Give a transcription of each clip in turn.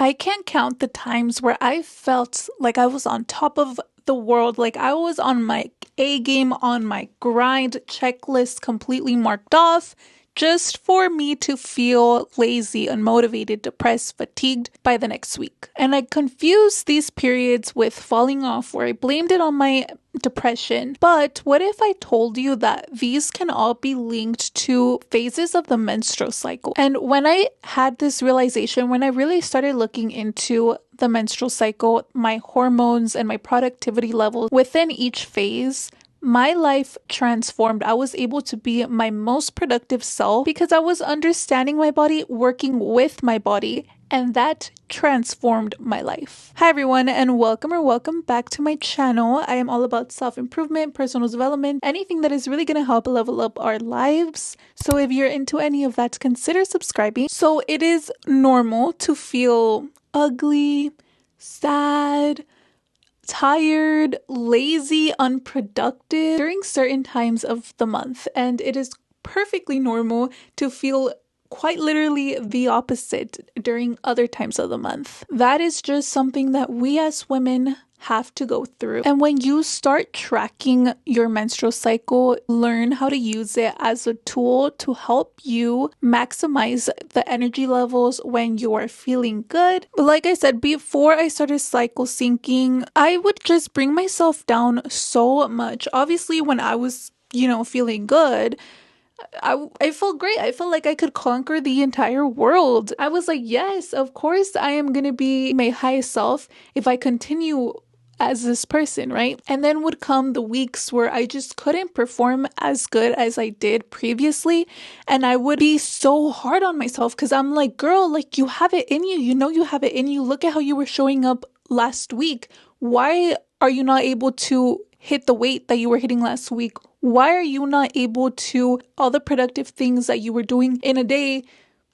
I can't count the times where I felt like I was on top of the world, like I was on my A game, on my grind, checklist completely marked off, just for me to feel lazy, unmotivated, depressed, fatigued by the next week. And I confused these periods with falling off, where I blamed it on my depression. But what if I told you that these can all be linked to phases of the menstrual cycle? And when I had this realization, when I really started looking into the menstrual cycle, my hormones, and my productivity levels within each phase, my life transformed. I was able to be my most productive self because I was understanding my body, working with my body, and that transformed my life. Hi everyone, and welcome back to my channel. I am all about self-improvement, personal development, anything that is really going to help level up our lives. So if you're into any of that, consider subscribing. So it is normal to feel ugly, sad, tired, lazy, unproductive during certain times of the month, and it is perfectly normal to feel quite literally the opposite during other times of the month. That is just something that we as women have to go through. And when you start tracking your menstrual cycle, learn how to use it as a tool to help you maximize the energy levels when you are feeling good. But like I said, before I started cycle syncing, I would just bring myself down so much. Obviously, when I was, feeling good, I felt great. I felt like I could conquer the entire world. I was like, yes, of course I am going to be my highest self if I continue as this person, right? And then would come the weeks where I just couldn't perform as good as I did previously. And I would be so hard on myself because I'm like, girl, like you have it in you. You know you have it in you. Look at how you were showing up last week. Why are you not able to hit the weight that you were hitting last week? Why are you not able to all the productive things that you were doing in a day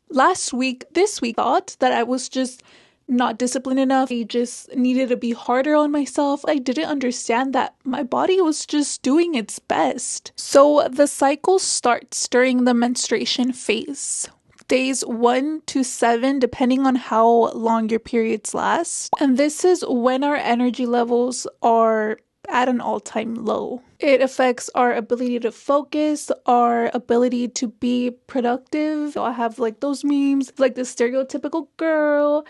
last week, this week? Thought that I was just not disciplined enough. I just needed to be harder on myself. I didn't understand that my body was just doing its best. So the cycle starts during the menstruation phase. Days 1 to 7, depending on how long your periods last. And this is when our energy levels are at an all-time low. It affects our ability to focus, our ability to be productive. I have like those memes, like the stereotypical girl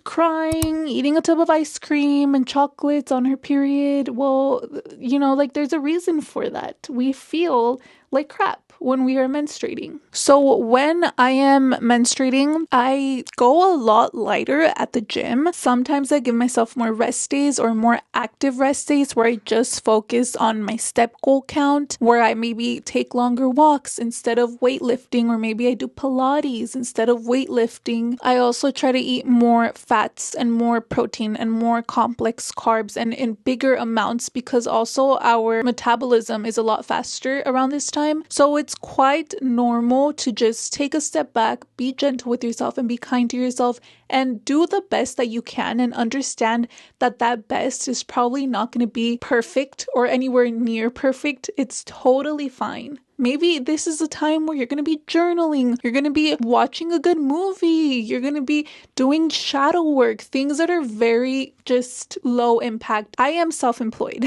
crying, eating a tub of ice cream and chocolates on her period. Well, like there's a reason for that. We feel like crap when we are menstruating. So when I am menstruating, I go a lot lighter at the gym. Sometimes I give myself more rest days or more active rest days where I just focus on my step goal count, where I maybe take longer walks instead of weightlifting, or maybe I do Pilates instead of weightlifting. I also try to eat more fats and more protein and more complex carbs and in bigger amounts, because also our metabolism is a lot faster around this time. So it's quite normal to just take a step back, be gentle with yourself and be kind to yourself, and do the best that you can, and understand that that best is probably not going to be perfect or anywhere near perfect. It's totally fine. Maybe this is a time where you're going to be journaling, you're going to be watching a good movie, you're going to be doing shadow work, things that are very just low impact. I am self-employed.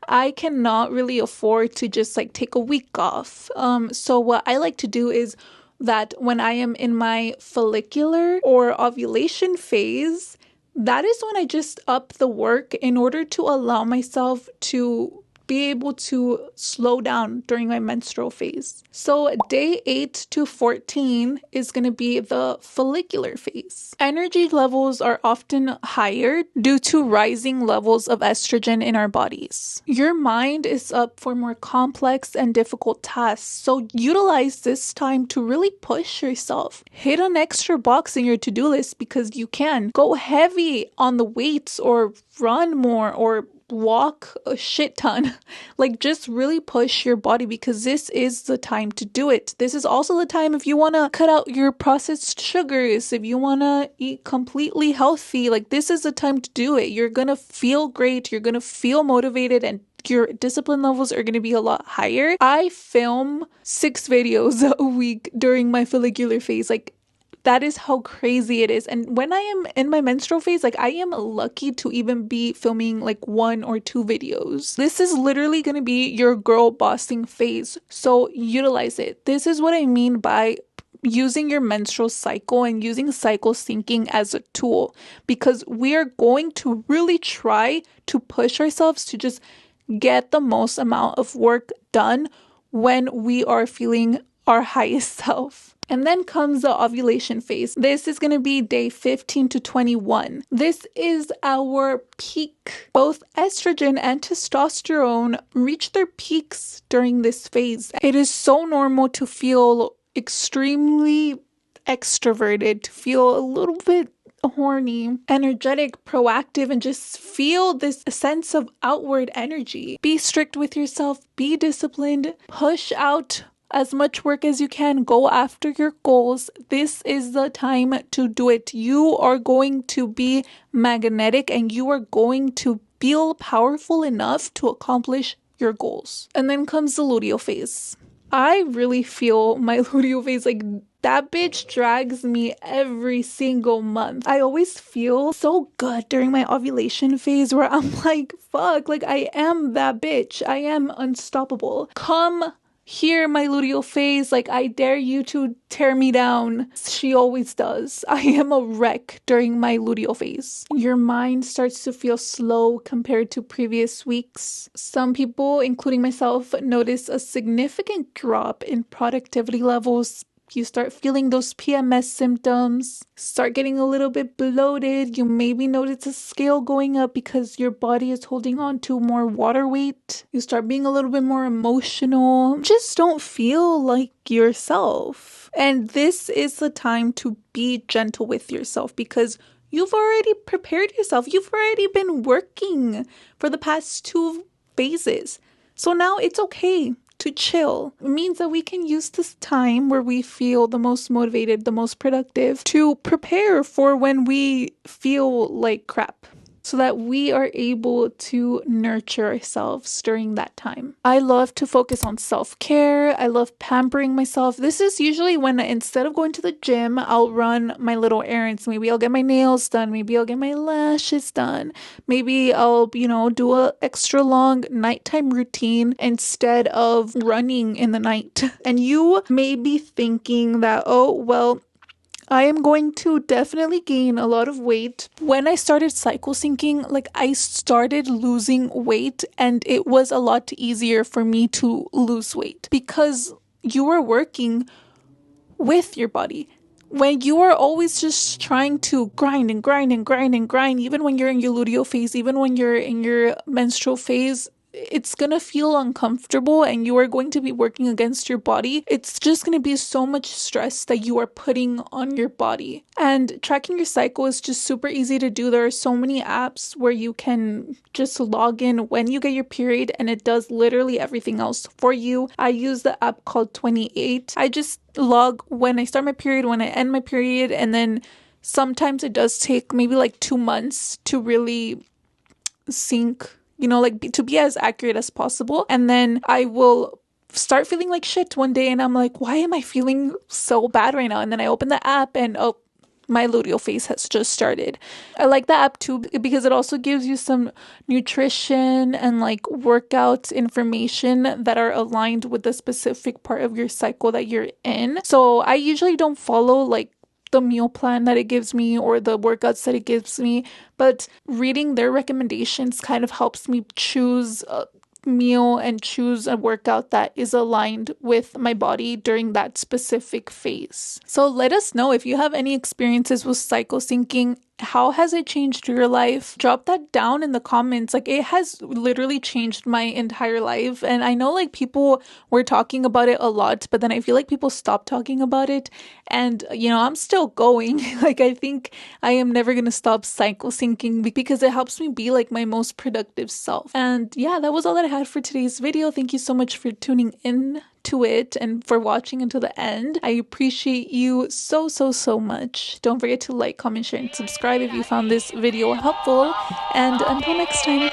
I cannot really afford to just like take a week off. So what I like to do is that when I am in my follicular or ovulation phase, that is when I just up the work in order to allow myself to be able to slow down during my menstrual phase. So day 8 to 14 is going to be the follicular phase. Energy levels are often higher due to rising levels of estrogen in our bodies. Your mind is up for more complex and difficult tasks, so utilize this time to really push yourself. Hit an extra box in your to-do list because you can. Go heavy on the weights, or run more, or walk a shit ton. Like just really push your body, because this is the time to do it. This is also the time if you want to cut out your processed sugars, if you want to eat completely healthy, like this is the time to do it. You're gonna feel great, you're gonna feel motivated, and your discipline levels are going to be a lot higher. I film 6 videos a week during my follicular phase, like That is how crazy it is. And when I am in my menstrual phase, like I am lucky to even be filming like 1 or 2 videos. This is literally going to be your girl bossing phase. So utilize it. This is what I mean by using your menstrual cycle and using cycle syncing as a tool, because we are going to really try to push ourselves to just get the most amount of work done when we are feeling our highest self. And then comes the ovulation phase. This is going to be day 15 to 21. This is our peak. Both estrogen and testosterone reach their peaks during this phase. It is so normal to feel extremely extroverted, to feel a little bit horny, energetic, proactive, and just feel this sense of outward energy. Be strict with yourself, be disciplined, push out as much work as you can, go after your goals. This is the time to do it. You are going to be magnetic and you are going to feel powerful enough to accomplish your goals. And then comes the luteal phase. I really feel my luteal phase, like that bitch drags me every single month. I always feel so good during my ovulation phase where I'm like, fuck, like I am that bitch. I am unstoppable. Come here, my luteal phase, like I dare you to tear me down. She always does. I am a wreck during my luteal phase. Your mind starts to feel slow compared to previous weeks. Some people, including myself, notice a significant drop in productivity levels. You start feeling those PMS symptoms, start getting a little bit bloated. You maybe notice a scale going up because your body is holding on to more water weight. You start being a little bit more emotional. Just don't feel like yourself. And this is the time to be gentle with yourself because you've already prepared yourself. You've already been working for the past 2 phases. So now it's okay to chill. It means that we can use this time where we feel the most motivated, the most productive, to prepare for when we feel like crap, so that we are able to nurture ourselves during that time. I love to focus on self-care. I love pampering myself. This is usually when, instead of going to the gym, I'll run my little errands. Maybe I'll get my nails done. Maybe I'll get my lashes done. Maybe I'll, do a extra long nighttime routine instead of running in the night. And you may be thinking that, oh, well, I am going to definitely gain a lot of weight. When I started cycle syncing, like I started losing weight and it was a lot easier for me to lose weight because you are working with your body. When you are always just trying to grind and grind and grind and grind, even when you're in your luteal phase, even when you're in your menstrual phase, it's going to feel uncomfortable and you are going to be working against your body. It's just going to be so much stress that you are putting on your body. And tracking your cycle is just super easy to do. There are so many apps where you can just log in when you get your period and it does literally everything else for you. I use the app called 28. I just log when I start my period, when I end my period, and then sometimes it does take maybe like 2 months to really sync, to be as accurate as possible. And then I will start feeling like shit one day and I'm like, why am I feeling so bad right now? And then I open the app and my luteal phase has just started. I like the app too because it also gives you some nutrition and like workout information that are aligned with the specific part of your cycle that you're in. So I usually don't follow like the meal plan that it gives me or the workouts that it gives me, but reading their recommendations kind of helps me choose a meal and choose a workout that is aligned with my body during that specific phase. So let us know if you have any experiences with cycle syncing. How has it changed your life? Drop that down in the comments. Like, it has literally changed my entire life. And I know like people were talking about it a lot, but then I feel like people stopped talking about it. And, I'm still going. Like, I think I am never going to stop cycle syncing because it helps me be like my most productive self. And yeah, that was all that I had for today's video. Thank you so much for tuning in to it and for watching until the end. I appreciate you so much. Don't forget to like, comment, share, and subscribe if you found this video helpful. And until next time.